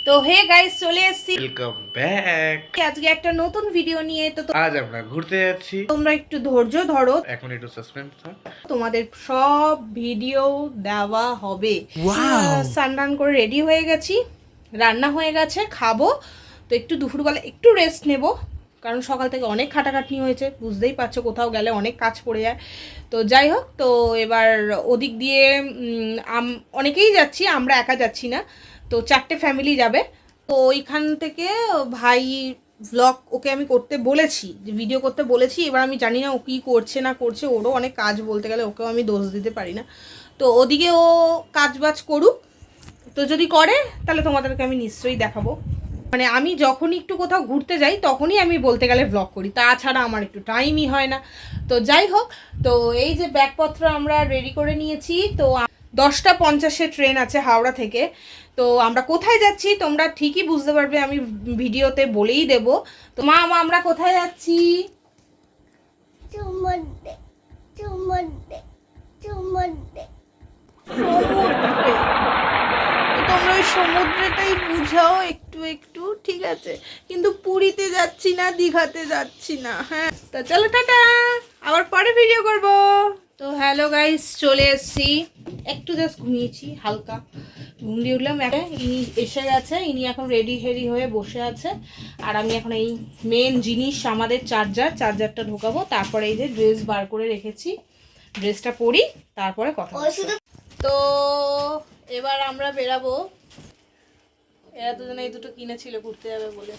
তো hey guys, চলে এসেছি, ওয়েলকাম ব্যাক। আজকে একটা নতুন ভিডিও নিয়ে। তো আজ আমরা ঘুরতে যাচ্ছি, তোমরা একটু ধৈর্য ধরো, এখন একটু সাসপেন্স থাক। তোমাদের সব ভিডিও দেওয়া হবে। স্নান করে রেডি হয়ে গেছি, রান্না হয়ে গেছে, খাবো। তো একটু দুপুরবেলা একটু রেস্ট নেব, কারণ সকাল থেকে অনেক খাটাখাটনি হয়েছে, বুঝতেই পারছো, কোথাও গেলে অনেক কাজ পড়ে যায়। তো যাই হোক, তো এবার ওদিক দিয়ে অনেকেই যাচ্ছি, আমরা একা যাচ্ছি না। তো 4টে ফ্যামিলি যাবে। তো ওইখান থেকে ভাই ভ্লগ ওকে আমি করতে বলেছি, যে ভিডিও করতে বলেছি। এবার আমি জানি না ও কী করছে না করছে, ওরও অনেক কাজ, বলতে গেলে ওকেও আমি দোষ দিতে পারি না। তো ওদিকে ও কাজ বাজ করুক, তো যদি করে তাহলে তোমাদেরকে আমি নিশ্চয়ই দেখাবো। মানে আমি যখনই একটু কোথাও ঘুরতে যাই তখনই আমি বলতে গেলে ভ্লগ করি, তাছাড়া আমার একটু টাইমই হয় না। তো যাই হোক, তো এই যে ব্যাগপত্র আমরা রেডি করে নিয়েছি। তো 10:50 ট্রেন আছে হাওড়া থেকে। তো আমরা কোথায় যাচ্ছি তোমরা ঠিকই বুঝতে পারবে, আমি ভিডিওতে বলেই দেব। তো মা আমরা কোথায় যাচ্ছি? তোমরা ওই সমুদ্রটাই বুঝাও একটু একটু, ঠিক আছে? কিন্তু পুরীতে যাচ্ছি না, দীঘাতে যাচ্ছি না। হ্যাঁ, তো চলো টাটা, আবার পরে ভিডিও করব। তো হ্যালো গাইস, চলে এসেছি। একটু জাস্ট ঘুমিয়েছি, হালকা ঘুম দিয়ে উঠলাম। ইনি এসে গেছে, ইনি এখন রেডি হেডি হয়ে বসে আছে। আর আমি এখন এই মেন জিনিস আমাদের চার্জারটা ঢোকাবো। তারপরে এই যে ড্রেস বার করে রেখেছি, ড্রেসটা পরি, তারপরে কথা হচ্ছে। তো এবার আমরা বেরাবো। এরা দুজনে এই দুটো কিনেছিল ঘুরতে যাবে বলে।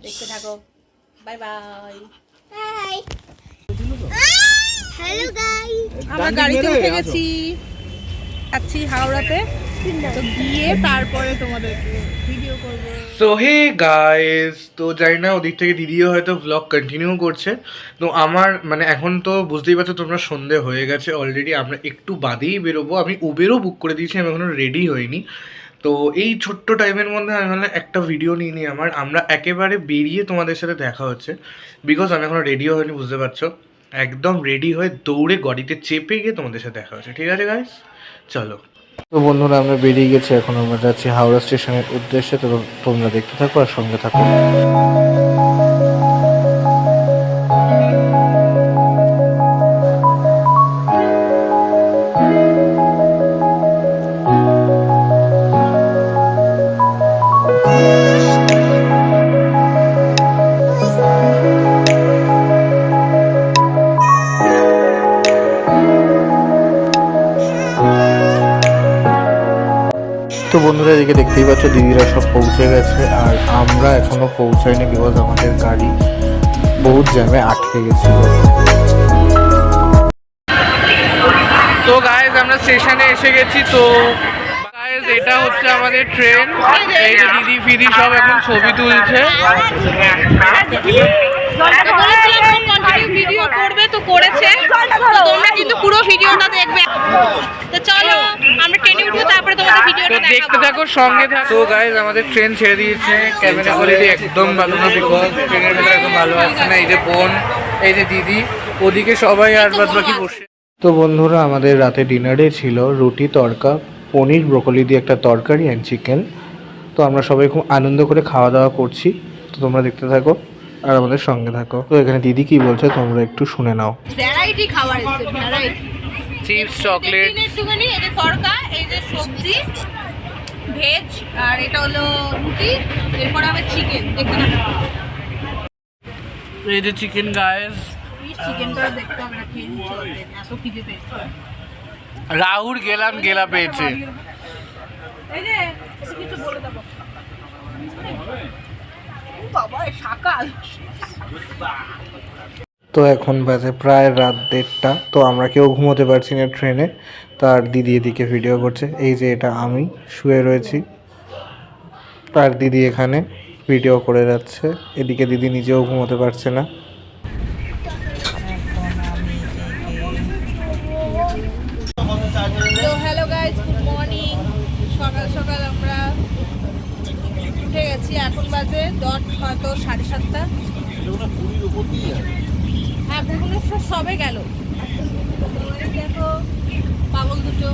দেখতে থাকো, বাই বাই। হ্যালো গাইস, আমরা গাড়িতে উঠে গেছি, যাচ্ছি হাওড়াতে। তো গিয়ে তারপরে তোমাদেরকে ভিডিও করব। সো হে গাইস, তো জানি না ওদিক থেকে দিদিও হয়তো ব্লগ কন্টিনিউ করছে। তো আমার মানে এখন তো বুঝতেই পারছো তোমরা, সন্ধে হয়ে গেছে অলরেডি, আমরা একটু বাদেই বেরোবো। আমি উবেরও বুক করে দিয়েছি, আমি এখনো রেডি হইনি। তো এই ছোট্ট টাইমের মধ্যে আমি ভাবলাম একটা ভিডিও নিয়ে নিই আমরা একেবারে বেরিয়ে তোমাদের সাথে দেখা হচ্ছে। বিকজ আমি এখনো রেডিও হয়নি, বুঝতে পারছো। একদম রেডি হয়ে দৌড়ে গাড়িতে চেপে গিয়ে তোমাদের সাথে দেখা হচ্ছে, ঠিক আছে গাইস? চলো। তো বন্ধুরা, আমরা বেরিয়ে গেছি, এখন আমরা যাচ্ছি হাওড়া স্টেশনের উদ্দেশ্যে। তো তোমরা দেখতে থাকো আর সঙ্গে থাকো। তো বন্ধুরা, এদিকে দেখতেই পাচ্ছ দিদিরা সব পৌঁছে গেছে, আর আমরা এখনো পৌঁছাইনি, বিকজ আমাদের গাড়ি বহুত জ্যামে আটকে গেছিল। তো গাইজ, আমরা স্টেশনে এসে গেছি। তো গাইজ, এটা হচ্ছে আমাদের ট্রেন। এই যে দিদি ফিদি সব এখন ছবি তুলছে। ভিডিও করবে তো করেছে, তোমরা কিন্তু পুরো ভিডিওটা দেখবে। তো চলো আমরা ট্রেনে উঠবো, তারপরে তোমাদের ভিডিওটা দেখতে থাকো, সঙ্গে থাকো। তো গাইজ, আমাদের ট্রেন ছেড়ে দিয়েছে। ক্যামেরা কোয়ালিটি একদম ভালো না, বিকজ ট্রেনের ভেতরে একদম ভালো আসছে না। এই যে বোন, এই যে দিদি, ওদিকে সবাই আর বাদ বাকি বসে। তো বন্ধুরা, আমাদের রাতে ডিনারে ছিল রুটি, তড়কা, পনির, ব্রোকলি দিয়ে একটা তরকারি অ্যান্ড চিকেন। তো আমরা সবাই খুব আনন্দ করে খাওয়া দাওয়া করছি। তো তোমরা দেখতে থাকো আর আমাদের সঙ্গে থাকো। তো এখানে দিদি কি বলছে তোমরা একটু শুনে নাও। ভ্যারাইটি খাবার আছে, ভ্যারাইটি চিপস, চকলেট, একটুখানি, এই যে তড়কা, এই যে সবজি ভেজ, আর এটা হলো রুটি, এরপর হবে চিকেন। দেখতে না, এই যে চিকেন গাইস। চিকেনটা দেখতে হবে না, খেয়ে নিতে হবে, এত খিদে পেয়েছে। রাহুল গেলা পেয়েছে। এই যে কিছু বলে দেবো বাবা, সকাল। তো এখন বাজে প্রায় রাত 1:30। তো আমরা কেউ ঘুমোতে পারছি না ট্রেনে। তার দিদি এদিকে ভিডিও করছে। এই যে এটা আমি শুয়ে রয়েছি, তার দিদি এখানে ভিডিও করে যাচ্ছে। এদিকে দিদি নিজেও ঘুমোতে পারছে না। তো হ্যালো গাইজ, গুড মর্নিং। সকাল সকাল আমরা উঠে গেছি, এখন বাজে হয়তো 7:30। হ্যাঁ, তারকেশ্বর সবে গেল। দেখো পাগল দুটো।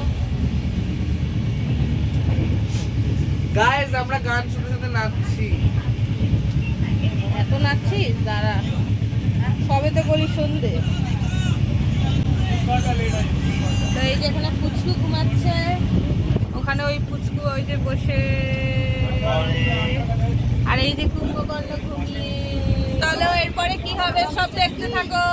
গাইস আমরা গান শুনতে শুনতে নাচছি। এত নাচছিস? দাঁড়া, সবে তো বলি সন্ধে। তো এই যে এখানে পুচকু ঘুমাচ্ছে, ওখানে ওই পুচকু ওই যে বসে, আর এই যে কুম্ভকর্ণ ঘুমিয়ে। তাহলে এরপরে কি হবে সব দেখতে থাকো।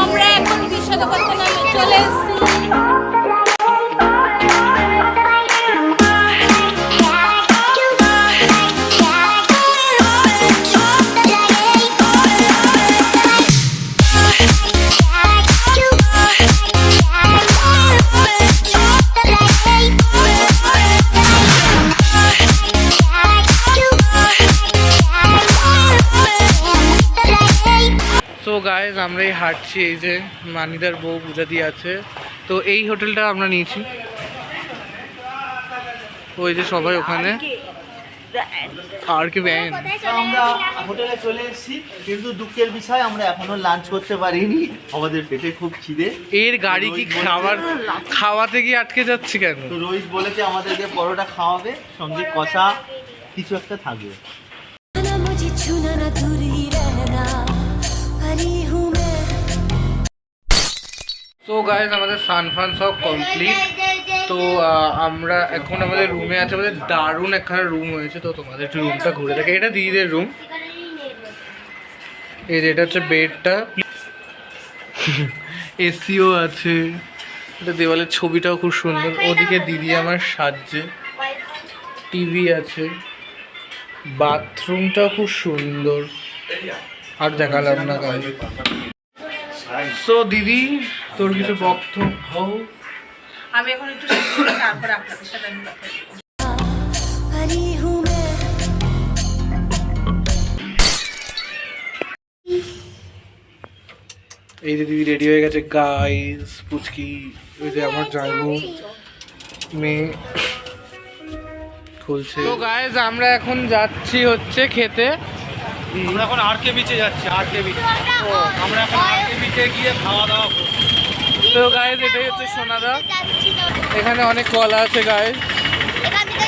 আমরা এখন বিশ্বকাপে নামে চলে এসেছি। সো গাইজ আমরা এই হাঁটছি, এই যে মানিদার বউ পূজা দিয়ে আছে। তো এই হোটেলটা আমরা নিয়েছি, ওই যে সবাই ওখানে আর কি ব্যান। আমরা হোটেলে চলে এসেছি, কিন্তু দুঃখের বিষয় আমরা এখনো লাঞ্চ করতে পারিনি, আমাদের পেটে খুব খিদে। এর গাড়ি কি খাওয়াতে গিয়ে আটকে যাচ্ছে কেন? তো রোহিত বলেছে আমাদেরকে পরোটা খাওয়াবে, সঙ্গে কষা কিছু একটা থাকবে। সো গাইজ আমাদের সানফান সব কমপ্লিট। তো আমরা এখন আমাদের রুমে আছে, আমাদের দারুণ একখানা রুম হয়েছে। তো তোমাদের একটু রুমটা ঘুরে দেখে, এটা দিদিদের রুম। এই যে এটা হচ্ছে বেডটা, এসিও আছে, এটা দেওয়ালের ছবিটাও খুব সুন্দর। ওদিকে দিদি আমার সাজছে, টিভি আছে, বাথরুমটাও খুব সুন্দর। আর দেখালাম না গাইজ। সো দিদি তোর কিছু বক্তব্য? আমি এখন একটু তারপরে আপনাদের সাথে আমি কথা বলবো। এই যে দিদি রেডি হয়ে গেছে গাইস, পুচকি ওই যে আমার জানবো মেয়ে খুলছে। তো গাইস আমরা এখন যাচ্ছি হচ্ছে খেতে। আমরা এখন আরকে বিচে যাচ্ছি, আরকে বিচ। ও আমরা এখন আরকে বিচে গিয়ে খাওয়া দাওয়া করব। তো গাইস এটাই হচ্ছে সোনাদা, এখানে অনেক কলা আছে গাইস,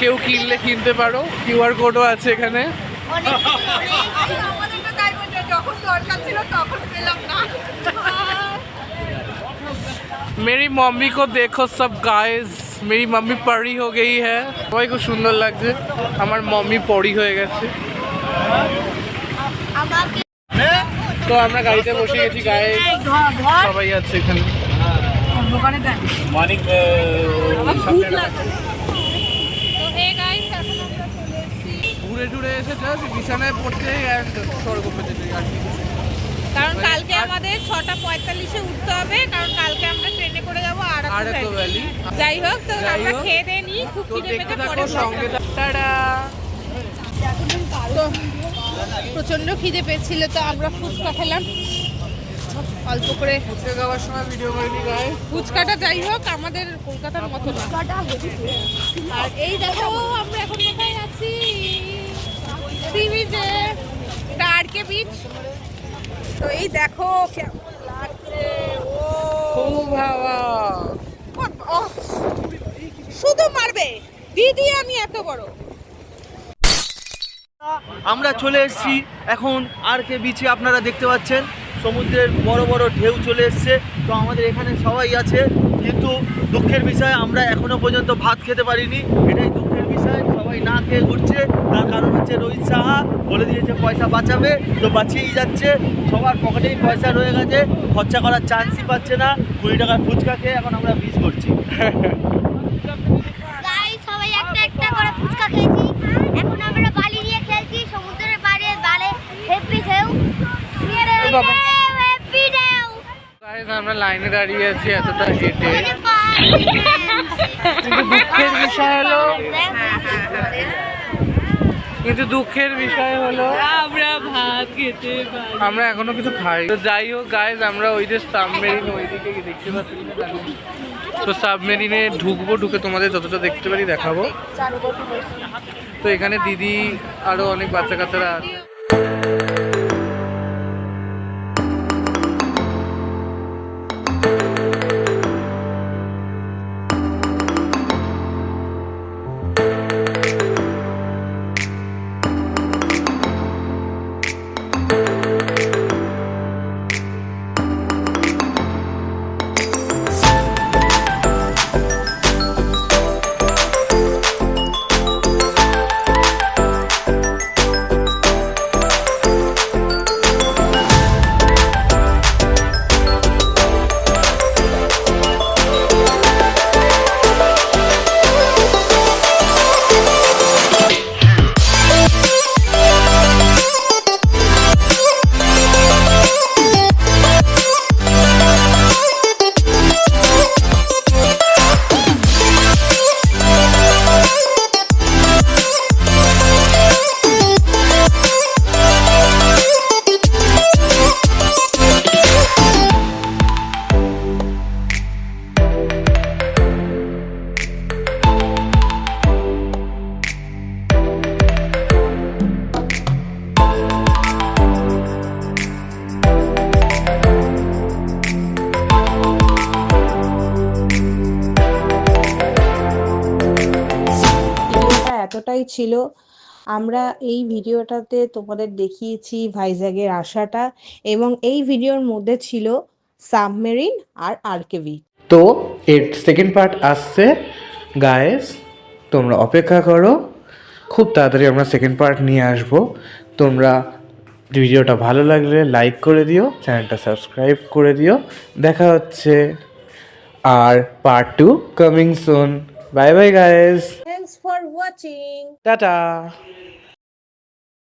কেউ কিনলে কিনতে পারো, কিউআর কোডও আছে এখানে। मेरी मम्मी को देखो सब गाइस, मेरी मम्मी परी हो गई है। সবাই খুব সুন্দর লাগছে, আমার মম্মি পরি হয়ে গেছে। তো আমরা গাড়িতে বসে গেছি গাইস, সবাই আছে এখানে। মানিক ঘুরে টুরে এসে জাস্ট বিছানায় পড়তে স্বর্গ পেতে আর কি। কারণ কালকে আমাদের 6:45-এ উঠতে হবে, কারণ কালকে আমরা ট্রেনে করে যাবো আরাকু ভ্যালি। যাই হোক, তো আমরা খেয়ে দিয়ে নিই, খুব খিদে পেতে পরে সঙ্গে টাটা। তো প্রচন্ড খিদে পেয়েছিল, তো আমরা ফুচকা খেলাম অল্প করে। ফুচকা খাওয়ার সময় ভিডিও করে নি গাইস। ফুচকাটা যাই হোক আমাদের কলকাতার মতো না। আর এই দেখো আমরা এখন কোথায় আছি, সি বিচে, এটা আরকে বিচ। তো এই দেখো কেমন লাগছে, খুব হাওয়া, শুধু মারবে দিদি, আমি এত বড়। আমরা চলে এসেছি এখন আরকে বিচে, আপনারা দেখতে পাচ্ছেন সমুদ্রের বড় বড় ঢেউ চলে এসছে। তো আমাদের এখানে সবাই আছে, কিন্তু দুঃখের বিষয় আমরা এখনো পর্যন্ত ভাত খেতে পারিনি, এটাই দুঃখের বিষয়। সবাই না খেয়ে ঘুরছে, তার কারণ হচ্ছে রোহিত সাহা বলে দিয়েছে পয়সা বাঁচাবে, তো বাঁচিয়েই যাচ্ছে। সবার পকেটেই পয়সা রয়ে গেছে, খরচা করার চান্সই পাচ্ছে না। 20 টাকার ফুচকা খেয়ে এখন আমরা বিচ করছি। সবাই একটা একটা করে ফুচকা খেয়েছি, এখন আমরা বালি দিয়ে খেলছি সমুদ্রের পাড়ে, বালে হ্যাপি ঢেউ, হ্যাপি ঢেউ। গাইস আমরা লাইনে দাঁড়িয়ে আছি এতটা হেঁটে, কিন্তু দুঃখের বিষয় হলো কিন্তু দুঃখের বিষয় হলো আমরা ভাত খেতে পারি। আমরা এখনো কিছু খাই। তো যাই হোক গাইজ, আমরা ওই যে সাবমেরিন ওইদিকে দেখতে পাচ্ছি কিনা জানি না। তো সাবমেরিনে ঢুকবো, ঢুকে তোমাদের যতটা দেখতে পারি দেখাবো। তো এখানে দিদি আরো অনেক বাচ্চা কাচ্চারা আছে। এতটাই ছিল। আমরা এই ভিডিওটাতে তোমাদের দেখিয়েছি ভাইজ্যাগের আসাটা, এবং এই ভিডিওর মধ্যে ছিল সাবমেরিন আর আরকেভি। তো এর সেকেন্ড পার্ট আসছে গাইস, তোমরা অপেক্ষা করো, খুব তাড়াতাড়ি আমরা সেকেন্ড পার্ট নিয়ে আসবো। তোমরা ভিডিওটা ভালো লাগলে লাইক করে দিও, চ্যানেলটা সাবস্ক্রাইব করে দিও। দেখা হচ্ছে আর part 2 coming soon. Bye bye guys, thanks for watching. Tata.